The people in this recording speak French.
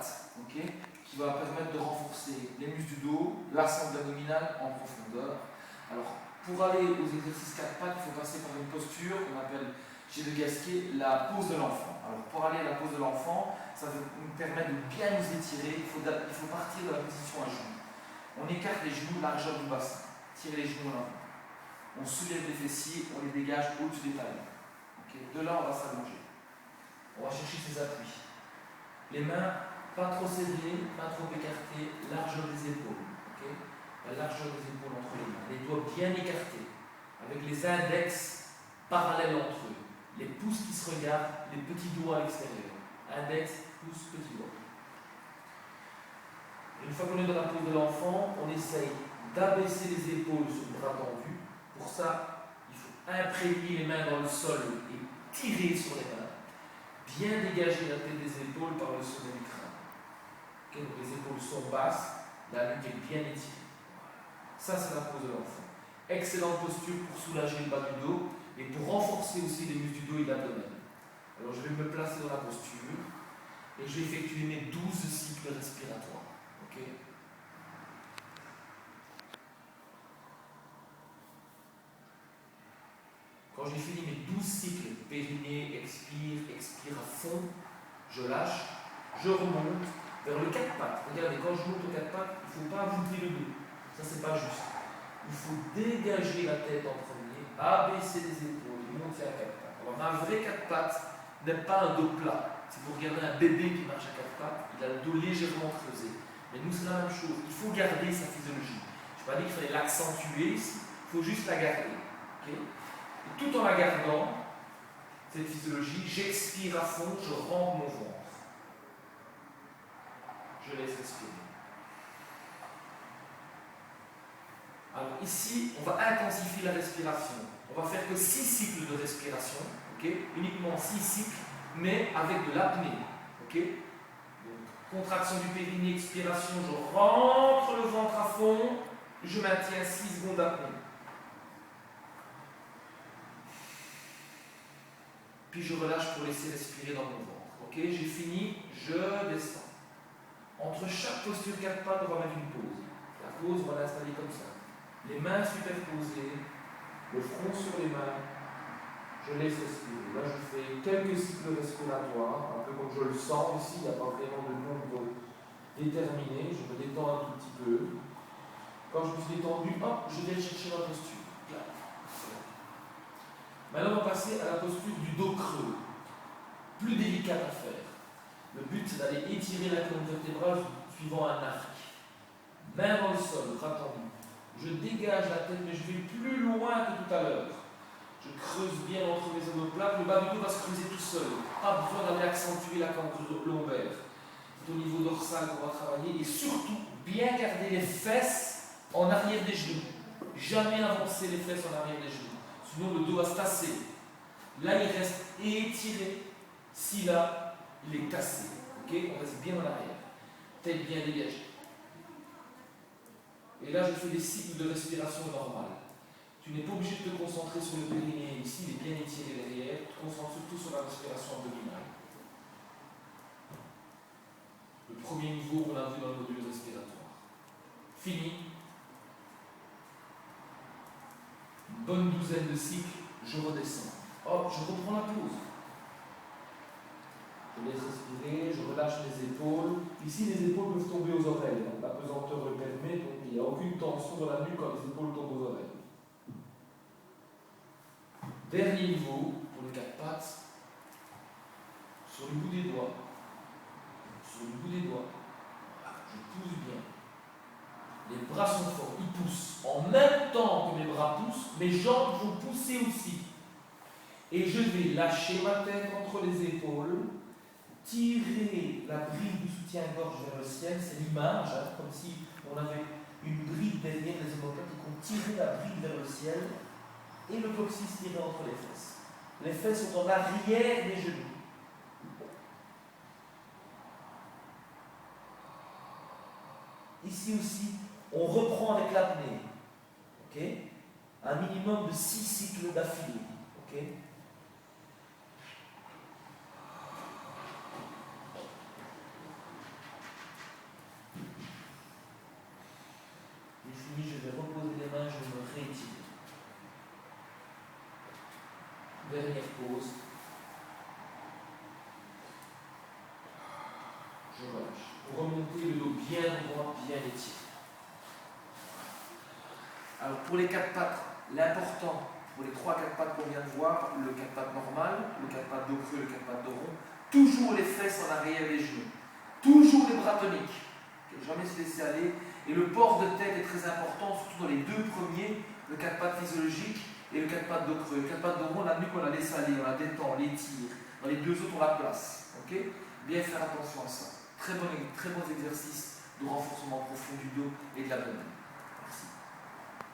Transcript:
pattes, okay, qui va permettre de renforcer les muscles du dos, l'assemblée abdominale en profondeur. Alors, pour aller aux exercices 4 pattes, il faut passer par une posture qu'on appelle chez le Gasquet la pose de l'enfant. Alors, pour aller à la pose de l'enfant, ça nous permet de bien nous étirer. Il faut partir de la position à genoux. On écarte les genoux, largeur du bassin. Tirez les genoux en avant. On soulève les fessiers, on les dégage au-dessus des talons. Okay. De là, on va s'allonger. On va chercher ses appuis. Les mains, pas trop serrées, pas trop écartées, largeur des épaules. Okay. La largeur des épaules entre les mains. Les doigts bien écartés, avec les index parallèles entre eux. Les pouces qui se regardent, les petits doigts à l'extérieur. Index, pouce, petit doigt. Une fois qu'on est dans la pose de l'enfant, on essaye d'abaisser les épaules sur le bras tendu. Pour ça, il faut imprégner les mains dans le sol et tirer sur les mains. Bien dégager la tête des épaules par le sommet du crâne. Okay, donc les épaules sont basses, la nuque est bien étirée. Ça, c'est la pose de l'enfant. Excellente posture pour soulager le bas du dos et pour renforcer aussi les muscles du dos et de l'abdomen. Alors, je vais me placer dans la posture et je vais effectuer mes 12 cycles respiratoires. Okay. Quand j'ai fini mes 12 cycles, périnée, expire, expire à fond, je lâche, je remonte vers le 4 pattes. Regardez, quand je monte au 4 pattes, il ne faut pas voûter le dos. Ça, c'est pas juste. Il faut dégager la tête en premier, abaisser les épaules, monter à 4 pattes. Alors, un vrai 4 pattes n'est pas un dos plat. Si vous regardez un bébé qui marche à 4 pattes, il a le dos légèrement creusé. Mais nous, c'est la même chose. Il faut garder sa physiologie. Je n'ai pas dit qu'il fallait l'accentuer ici, il faut juste la garder. Okay. Et tout en la gardant, cette physiologie, j'expire à fond, je rentre mon ventre. Je laisse respirer. Alors ici, on va intensifier la respiration. On va faire que 6 cycles de respiration, okay, uniquement 6 cycles, mais avec de l'apnée. Okay. Donc, contraction du périnée, expiration, je rentre le ventre à fond, je maintiens 6 secondes d'apnée. Puis je relâche pour laisser respirer dans mon ventre. Ok, j'ai fini, je descends. Entre chaque posture 4 pattes, on va mettre une pause. La pause, on va l'installer comme ça. Les mains superposées, le front sur les mains, je laisse respirer. Là, je fais quelques cycles respiratoires, un peu comme je le sens ici, il n'y a pas vraiment de nombre déterminé. Je me détends un tout petit peu. Quand je me suis détendu, hop, je viens chercher ma posture. Là. Maintenant, on va passer à la posture du dos creux. Plus délicate à faire. Le but, c'est d'aller étirer la colonne vertébrale suivant un arc. Main dans le sol, bras tendu. Je dégage la tête, mais je vais plus loin que tout à l'heure. Je creuse bien entre mes omoplates. Le bas du dos va se creuser tout seul. Pas besoin d'aller accentuer la cambrure lombaire. C'est au niveau dorsal qu'on va travailler. Et surtout, bien garder les fesses en arrière des genoux. Jamais avancer les fesses en arrière des genoux. Sinon, le dos va se tasser. Là, il reste étiré. Si là, il est cassé. Okay, on reste bien en arrière. Tête bien dégagée. Et là, je fais des cycles de respiration normales. Tu n'es pas obligé de te concentrer sur le périnée ici, il est bien étiré derrière. Tu te concentres surtout sur la respiration abdominale. Le premier niveau, on l'a vu dans le module respiratoire. Fini. Une bonne douzaine de cycles, je redescends. Hop, je reprends la pause. Je laisse respirer, je relâche les épaules. Ici, les épaules peuvent tomber aux oreilles. Donc, la pesanteur le permet, donc il n'y a aucune tension dans la nuque quand les épaules tombent aux oreilles. Dernier niveau, pour les 4 pattes, sur le bout des doigts. Sur le bout des doigts. Je pousse bien. Les bras sont forts, ils poussent. En même temps que mes bras poussent, mes jambes vont pousser aussi. Et je vais lâcher ma tête entre les épaules. Tirer la bride du soutien-gorge vers le ciel, c'est l'image, hein, comme si on avait une bride derrière les omoplates et qu'on tirait la bride vers le ciel, et le coccyx tiré entre les fesses. Les fesses sont en arrière des genoux. Ici aussi, on reprend avec l'apnée. Okay, un minimum de 6 cycles d'affilée. Okay. Dernière pause. Je relâche. Pour remonter le dos bien droit, bien étiré. Alors pour les 4 pattes, l'important, pour les 3-4 pattes qu'on vient de voir, le 4 pattes normal, le 4 pattes dos creux, le 4 pattes dos rond, toujours les fesses en arrière des genoux. Toujours les bras toniques. Jamais se laisser aller. Et le port de tête est très important, surtout dans les 2 premiers, le 4 pattes physiologique et le 4 pattes dos creux. Le 4 pattes dos rond, on a vu qu'on la laisse aller, on la détend, on l'étire. Dans les 2 autres, on la place. Okay, bien faire attention à ça. Très bons exercices de renforcement profond du dos et de l'abdomen.